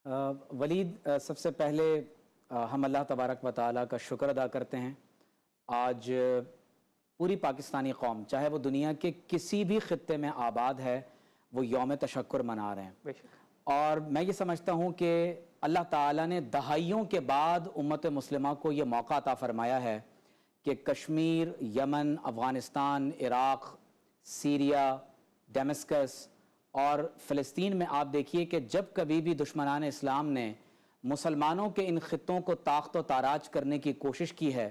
ولید، سب سے پہلے ہم اللہ تبارک و تعالیٰ کا شکر ادا کرتے ہیں۔ آج پوری پاکستانی قوم، چاہے وہ دنیا کے کسی بھی خطے میں آباد ہے، وہ یوم تشکر منا رہے ہیں۔ اور میں یہ سمجھتا ہوں کہ اللہ تعالیٰ نے دہائیوں کے بعد امت مسلمہ کو یہ موقع عطا فرمایا ہے کہ کشمیر، یمن، افغانستان، عراق، سیریا، ڈیمسکس اور فلسطین میں آپ دیکھیے کہ جب کبھی بھی دشمنان اسلام نے مسلمانوں کے ان خطوں کو طاقت و تاراج کرنے کی کوشش کی ہے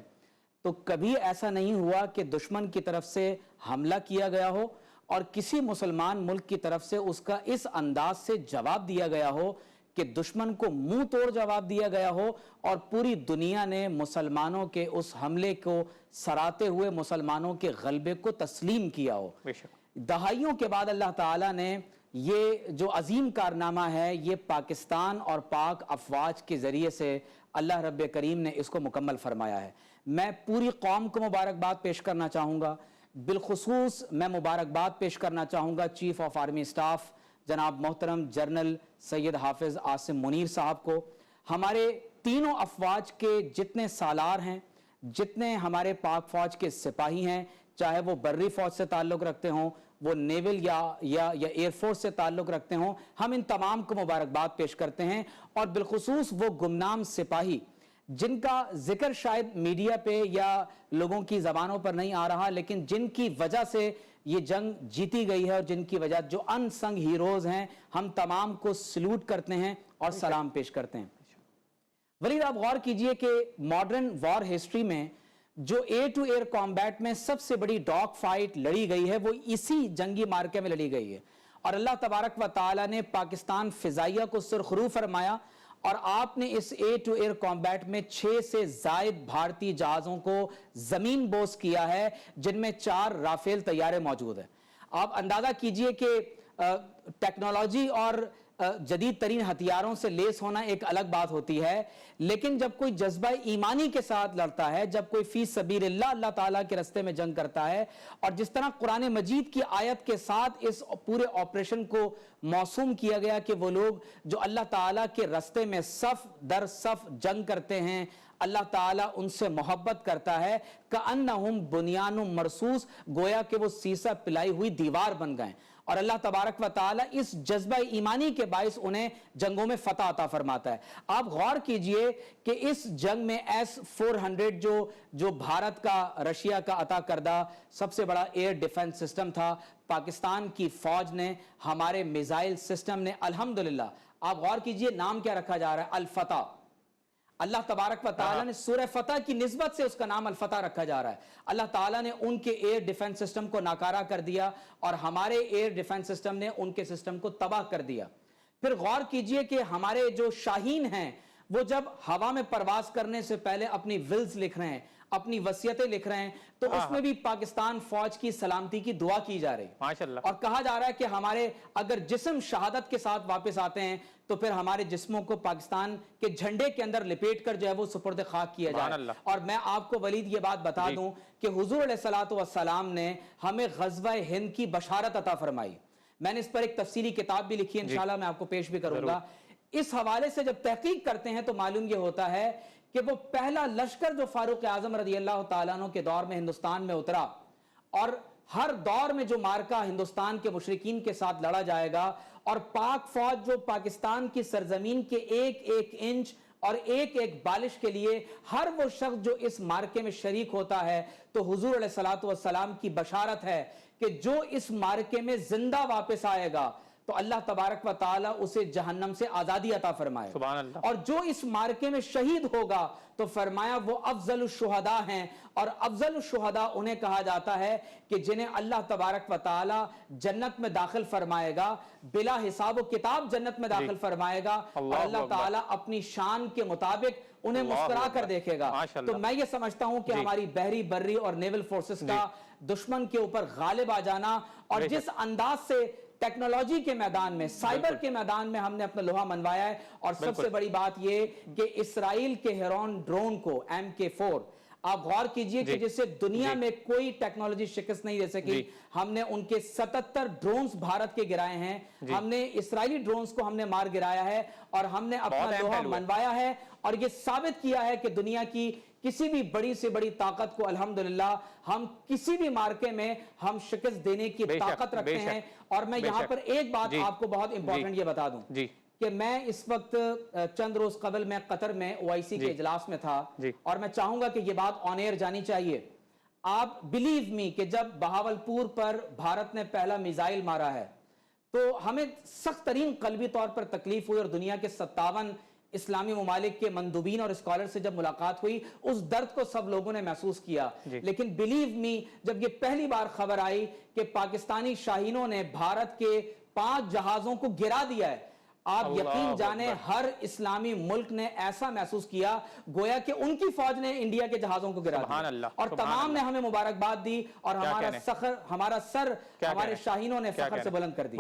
تو کبھی ایسا نہیں ہوا کہ دشمن کی طرف سے حملہ کیا گیا ہو اور کسی مسلمان ملک کی طرف سے اس کا اس انداز سے جواب دیا گیا ہو کہ دشمن کو منہ توڑ جواب دیا گیا ہو اور پوری دنیا نے مسلمانوں کے اس حملے کو سراتے ہوئے مسلمانوں کے غلبے کو تسلیم کیا ہو۔ دہائیوں کے بعد اللہ تعالیٰ نے یہ جو عظیم کارنامہ ہے یہ پاکستان اور پاک افواج کے ذریعے سے اللہ رب کریم نے اس کو مکمل فرمایا ہے۔ میں پوری قوم کو مبارکباد پیش کرنا چاہوں گا، بالخصوص میں مبارکباد پیش کرنا چاہوں گا چیف آف آرمی سٹاف جناب محترم جنرل سید حافظ عاصم منیر صاحب کو۔ ہمارے تینوں افواج کے جتنے سالار ہیں، جتنے ہمارے پاک فوج کے سپاہی ہیں، چاہے وہ بری فوج سے تعلق رکھتے ہوں، وہ نیول یا ایئر فورس سے تعلق رکھتے ہوں، ہم ان تمام کو مبارکباد پیش کرتے ہیں۔ اور بالخصوص وہ گمنام سپاہی جن کا ذکر شاید میڈیا پہ یا لوگوں کی زبانوں پر نہیں آ رہا، لیکن جن کی وجہ سے یہ جنگ جیتی گئی ہے اور جن کی وجہ جو ان سنگ ہیروز ہیں، ہم تمام کو سلوٹ کرتے ہیں اور سلام پیش کرتے ہیں۔ ولید، آپ غور کیجئے کہ ماڈرن وار ہسٹری میں جو ایئر ٹو ایئر کامبیٹ میں سب سے بڑی ڈاگ فائٹ لڑی گئی ہے وہ اسی جنگی مارکے میں لڑی گئی ہے، اور اللہ تبارک و تعالیٰ نے پاکستان فضائیہ کو سرخرو فرمایا اور آپ نے اس ایئر ٹو ایئر کامبیٹ میں 6 سے زائد بھارتی جہازوں کو زمین بوس کیا ہے، جن میں 4 رافیل طیارے موجود ہیں۔ آپ اندازہ کیجئے کہ ٹیکنالوجی اور جدید ترین ہتھیاروں سے لیس ہونا ایک الگ بات ہوتی ہے، لیکن جب کوئی جذبہ ایمانی کے ساتھ لڑتا ہے، جب کوئی فی سبیل اللہ تعالیٰ کے رستے میں جنگ کرتا ہے، اور جس طرح قرآن مجید کی آیت کے ساتھ اس پورے آپریشن کو موسوم کیا گیا کہ وہ لوگ جو اللہ تعالیٰ کے رستے میں صف در صف جنگ کرتے ہیں، اللہ تعالیٰ ان سے محبت کرتا ہے، کأنہم بنیان مرصوص، گویا کہ وہ سیسہ پلائی ہوئی دیوار بن گئے، اور اللہ تبارک و تعالیٰ اس جذبہ ایمانی کے باعث انہیں جنگوں میں فتح عطا فرماتا ہے۔ آپ غور کیجئے کہ اس جنگ میں S-400 جو بھارت کا رشیا کا عطا کردہ سب سے بڑا ایئر ڈیفنس سسٹم تھا، پاکستان کی فوج نے، ہمارے میزائل سسٹم نے، الحمدللہ آپ غور کیجئے نام کیا رکھا جا رہا ہے، الفتح۔ اللہ تبارک و تعالیٰ نے سورہ فتح کی نسبت سے اس کا نام الفتح رکھا جا رہا ہے۔ اللہ تعالیٰ نے ان کے ایئر ڈیفنس سسٹم کو ناکارہ کر دیا اور ہمارے ایئر ڈیفنس سسٹم نے ان کے سسٹم کو تباہ کر دیا۔ پھر غور کیجئے کہ ہمارے جو شاہین ہیں وہ جب ہوا میں پرواز کرنے سے پہلے اپنی ولز لکھ رہے ہیں، اپنی وصیتیں لکھ رہے ہیں، تو اس میں بھی پاکستان فوج کی سلامتی کی دعا کی جا رہی ہے، اور کہا جا رہا ہے کہ ہمارے اگر جسم شہادت کے ساتھ واپس آتے ہیں تو پھر ہمارے جسموں کو پاکستان کے جھنڈے کے اندر لپیٹ کر جو ہے وہ سپرد خاک کیا جائے۔ اور میں آپ کو ولید یہ بات بتا دوں کہ حضور علیہ السلام نے ہمیں غزوہ ہند کی بشارت عطا فرمائی۔ میں نے اس پر ایک تفصیلی کتاب بھی لکھی ہے، انشاءاللہ میں آپ کو پیش بھی کروں گا۔ اس حوالے سے جب تحقیق کرتے ہیں تو معلوم یہ ہوتا ہے کہ وہ پہلا لشکر جو فاروق اعظم رضی اللہ تعالیٰ عنہ کے دور میں ہندوستان میں اترا، اور ہر دور میں جو مارکہ ہندوستان کے مشرکین کے ساتھ لڑا جائے گا، اور پاک فوج جو پاکستان کی سرزمین کے ایک ایک انچ اور ایک ایک بالش کے لیے ہر وہ شخص جو اس مارکے میں شریک ہوتا ہے، تو حضور علیہ السلام کی بشارت ہے کہ جو اس مارکے میں زندہ واپس آئے گا تو اللہ تبارک و تعالیٰ اسے جہنم سے آزادی عطا فرمائے، اور جو اس مارکے میں شہید ہوگا تو فرمایا وہ افضل الشہداء ہیں، اور افضل الشہداء انہیں کہا جاتا ہے کہ جنہیں اللہ تبارک و تعالیٰ جنت میں داخل فرمائے گا، بلا حساب و کتاب جنت میں داخل فرمائے گا، اور اللہ تعالیٰ اپنی شان کے مطابق انہیں مسکرا کر دیکھے گا۔ تو میں یہ سمجھتا ہوں کہ ہماری بحری، بری اور نیول فورسز کا دشمن کے اوپر غالب آ جانا، اور جس انداز سے ٹیکنالوجی کے میدان میں، سائبر کے میدان میں ہم نے اپنا لوہا منوایا ہے، اور سب سے بڑی بات یہ کہ اسرائیل کے ہیرون ڈرون کو، MK4 آپ غور کیجئے کہ جسے دنیا میں کوئی ٹیکنالوجی شکست نہیں دے سکی. ہم نے ان کے 77 ڈرونز بھارت کے گرائے ہیں, ہم نے اسرائیلی ڈرونز کو ہم نے مار گرایا ہے, اور ہم نے اپنا لوہا منوایا ہے, اور یہ ثابت کیا ہے کہ دنیا کی کسی بھی بڑی سے بڑی طاقت کو الحمدللہ ہم کسی بھی مارکے میں ہم شکست دینے کی طاقت رکھتے ہیں. اور میں یہاں پر ایک بات آپ کو بہت امپورٹنٹ یہ بتا دوں کہ میں اس وقت چند روز قبل میں قطر میں OIC کے اجلاس میں تھا, اور میں چاہوں گا کہ یہ بات آن ایئر جانی چاہیے. آپ بلیو می کہ جب بہاولپور پر بھارت نے پہلا میزائل مارا ہے تو ہمیں سخت ترین قلبی طور پر تکلیف ہوئی, اور دنیا کے 57 اسلامی ممالک کے مندوبین اور اسکالر سے جب ملاقات ہوئی اس درد کو سب لوگوں نے محسوس کیا. لیکن بلیو می جب یہ پہلی بار خبر آئی کہ پاکستانی شاہینوں نے بھارت کے 5 جہازوں کو گرا دیا ہے, آپ یقین جانیں ہر اسلامی ملک نے ایسا محسوس کیا گویا کہ ان کی فوج نے انڈیا کے جہازوں کو گرا دیا, اور تمام نے ہمیں مبارکباد دی, اور ہمارا سر ہمارے شاہینوں نے فخر سے بلند کر دی.